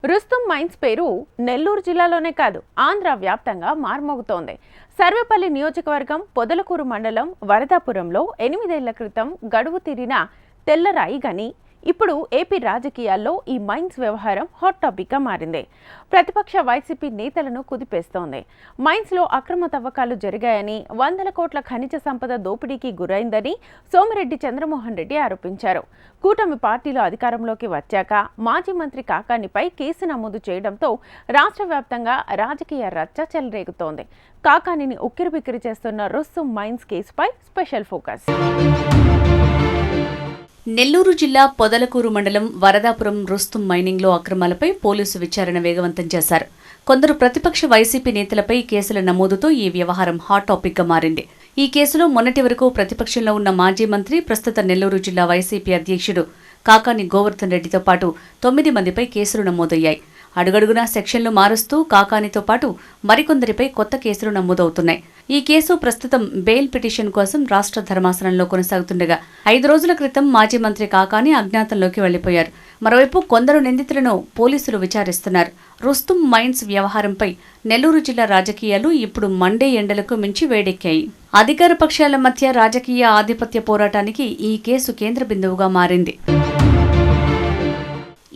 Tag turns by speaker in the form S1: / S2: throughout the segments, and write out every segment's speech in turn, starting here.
S1: Rustom mines పేరు నెల్లూరు జిల్లాలోనే కాదు ఆంధ్ర వ్యాప్తంగా మార్మోగుతోంది. సర్వేపల్లి నియోజకవర్గం పొదలకూరు మండలం వరదాపురంలో 8 ఏళ్ల క్రితం గడువు తీరిన తెల్లరాయి గని ఇప్పుడు ఏపీ రాజకీయాల్లో ఈ మైన్స్ వ్యవహారం హాట్ టాపిక్ గా మారింది. ప్రతిపక్ష వైసీపీ నేతలను కుదిపేస్తోంది. మైన్స్ లో అక్రమ తవ్వకాలు జరిగాయని, వందల కోట్ల ఖనిజ సంపద దోపిడీకి గురైందని సోమిరెడ్డి చంద్రమోహన్ రెడ్డి ఆరోపించారు. కూటమి పార్టీలో అధికారంలోకి వచ్చాక మాజీ మంత్రి కాకానిపై కేసు నమోదు చేయడంతో రాష్ట్ర వ్యాప్తంగా రాజకీయ రచ్చ చెలరేగుతోంది. కాకానిని ఉక్కిరిబిక్కిరి చేస్తున్న రుస్తుం మైన్స్ కేసుపై స్పెషల్ ఫోకస్.
S2: నెల్లూరు జిల్లా పొదలకూరు మండలం వరదాపురం రుస్తుం మైనింగ్లో అక్రమాలపై పోలీసు విచారణ వేగవంతం చేశారు. కొందరు ప్రతిపక్ష వైసీపీ నేతలపై కేసుల నమోదుతో ఈ వ్యవహారం హాట్ టాపిక్గా మారింది. ఈ కేసులో మొన్నటి వరకు ప్రతిపక్షంలో ఉన్న మాజీ మంత్రి, ప్రస్తుత నెల్లూరు జిల్లా వైసీపీ అధ్యక్షుడు కాకాని గోవర్ధన్ రెడ్డితో పాటు 9 మందిపై కేసులు నమోదయ్యాయి. అడుగడుగునా సెక్షన్లు మారుస్తూ కాకానితో పాటు మరికొందరిపై కొత్త కేసులు నమోదవుతున్నాయి. ఈ కేసు ప్రస్తుతం బెయిల్ పిటిషన్ కోసం రాష్ట్ర ధర్మాసనంలో కొనసాగుతుండగా 5 రోజుల క్రితం మాజీ మంత్రి కాకాని అజ్ఞాతంలోకి వెళ్లిపోయారు. మరోవైపు కొందరు నిందితులను పోలీసులు విచారిస్తున్నారు. రుస్తుం మైన్స్ వ్యవహారంపై నెల్లూరు జిల్లా రాజకీయాలు ఇప్పుడు మండే ఎండలకు మించి వేడెక్కాయి. అధికార పక్షాల మధ్య రాజకీయ ఆధిపత్య పోరాటానికి ఈ కేసు కేంద్ర బిందువుగా మారింది.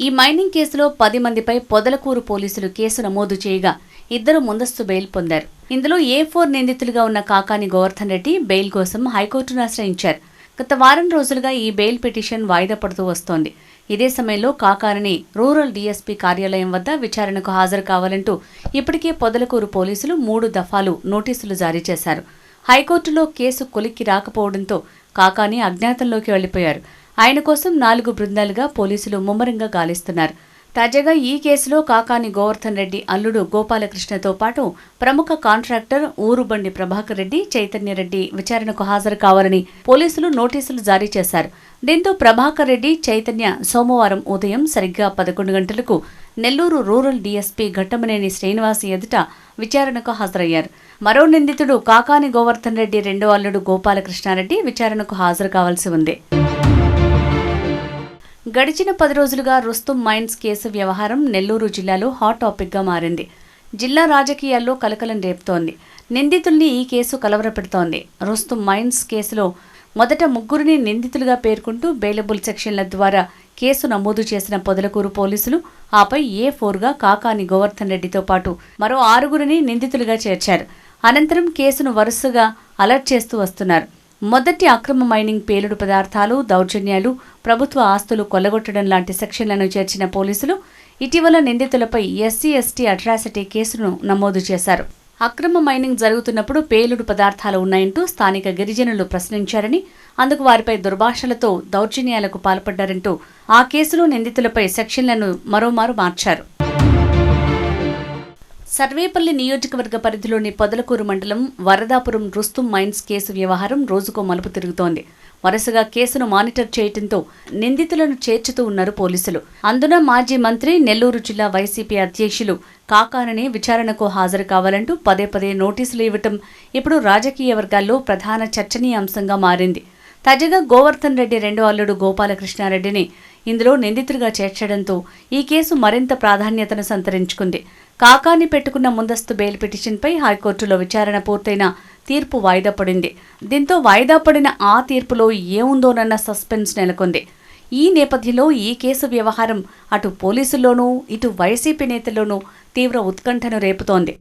S2: ఈ మైనింగ్ కేసులో 10 మందిపై పొదలకూరు పోలీసులు కేసు నమోదు చేయగా 2 ముందస్తు బెయిల్ పొందారు. ఇందులో A4 నిందితులుగా ఉన్న కాకాని గోవర్ధన్ రెడ్డి బెయిల్ కోసం హైకోర్టును ఆశ్రయించారు. గత వారం రోజులుగా ఈ బెయిల్ పిటిషన్ వాయిదా పడుతూ వస్తోంది. ఇదే సమయంలో కాకానిని రూరల్ డీఎస్పీ కార్యాలయం వద్ద విచారణకు హాజరు కావాలంటూ ఇప్పటికే పొదలకూరు పోలీసులు 3 దఫాలు నోటీసులు జారీ చేశారు. హైకోర్టులో కేసు కొలిక్కి రాకపోవడంతో కాకాని అజ్ఞాతంలోకి వెళ్లిపోయారు. ఆయన కోసం 4 బృందాలుగా పోలీసులు ముమ్మరంగా గాలిస్తున్నారు. తాజాగా ఈ కేసులో కాకాని గోవర్ధన్ రెడ్డి అల్లుడు గోపాలకృష్ణతో పాటు ప్రముఖ కాంట్రాక్టర్ ఊరుబండి ప్రభాకర్ రెడ్డి, చైతన్యరెడ్డి విచారణకు హాజరు కావాలని పోలీసులు నోటీసులు జారీ చేశారు. దీంతో ప్రభాకర్ రెడ్డి, చైతన్య సోమవారం ఉదయం సరిగ్గా 11 గంటలకు నెల్లూరు రూరల్ డీఎస్పీ ఘట్టమనేని శ్రీనివాస్ ఎదుట విచారణకు హాజరయ్యారు. మరో నిందితుడు కాకాని గోవర్ధన్ రెడ్డి రెండో అల్లుడు గోపాలకృష్ణారెడ్డి విచారణకు హాజరు కావాల్సి ఉంది. గడిచిన 10 రోజులుగా రుస్తుం మైన్స్ కేసు వ్యవహారం నెల్లూరు జిల్లాలో హాట్ టాపిక్గా మారింది. జిల్లా రాజకీయాల్లో కలకలం రేపుతోంది. నిందితుల్ని ఈ కేసు కలవరపెడుతోంది. రుస్తుం మైన్స్ కేసులో మొదట 3 నిందితులుగా పేర్కొంటూ బెయిలబుల్ సెక్షన్ల ద్వారా కేసు నమోదు చేసిన పొదలకూరు పోలీసులు ఆపై A4గా కాకాని గోవర్ధన్ రెడ్డితో పాటు మరో 6 నిందితులుగా చేర్చారు. అనంతరం కేసును వరుసగా అలర్ట్ చేస్తూ వస్తున్నారు. మొదటి అక్రమ మైనింగ్, పేలుడు పదార్థాలు, దౌర్జన్యాలు, ప్రభుత్వ ఆస్తులు కొల్లగొట్టడం లాంటి సెక్షన్లను చేర్చిన పోలీసులు ఇటీవల నిందితులపై SC/ST అట్రాసిటీ కేసును నమోదు చేశారు. అక్రమ మైనింగ్ జరుగుతున్నప్పుడు పేలుడు పదార్థాలు ఉన్నాయంటూ స్థానిక గిరిజనులు ప్రశ్నించారని, అందుకు వారిపై దుర్భాషలతో దౌర్జన్యాలకు పాల్పడ్డారంటూ ఆ కేసులో నిందితులపై సెక్షన్లను మరోమారు మార్చారు. సర్వేపల్లి నియోజకవర్గ పరిధిలోని పొదలకూరు మండలం వరదాపురం రుస్తుం మైన్స్ కేసు వ్యవహారం రోజుకో మలుపు తిరుగుతోంది. వరుసగా కేసును మానిటర్ చేయడంతో నిందితులను చేర్చుతూ ఉన్నారు పోలీసులు. అందున మాజీ మంత్రి, నెల్లూరు జిల్లా వైసీపీ అధ్యక్షులు కాకానిని విచారణకు హాజరు కావాలంటూ పదే నోటీసులు ఇవ్వటం ఇప్పుడు రాజకీయ వర్గాల్లో ప్రధాన చర్చనీయాంశంగా మారింది. తాజాగా గోవర్ధన్ రెడ్డి రెండో అల్లుడు గోపాలకృష్ణారెడ్డిని ఇందులో నిందితుడిగా చేర్చడంతో ఈ కేసు మరింత ప్రాధాన్యతను సంతరించుకుంది. కాకాని పెట్టుకున్న ముందస్తు బెయిల్ పిటిషన్పై హైకోర్టులో విచారణ పూర్తయిన తీర్పు వాయిదా పడింది. దీంతో వాయిదా పడిన ఆ తీర్పులో ఏముందోనన్న సస్పెన్స్ నెలకొంది. ఈ నేపథ్యంలో ఈ కేసు వ్యవహారం అటు పోలీసుల్లోనూ, ఇటు వైసీపీ నేతల్లోనూ తీవ్ర ఉత్కంఠను రేపుతోంది.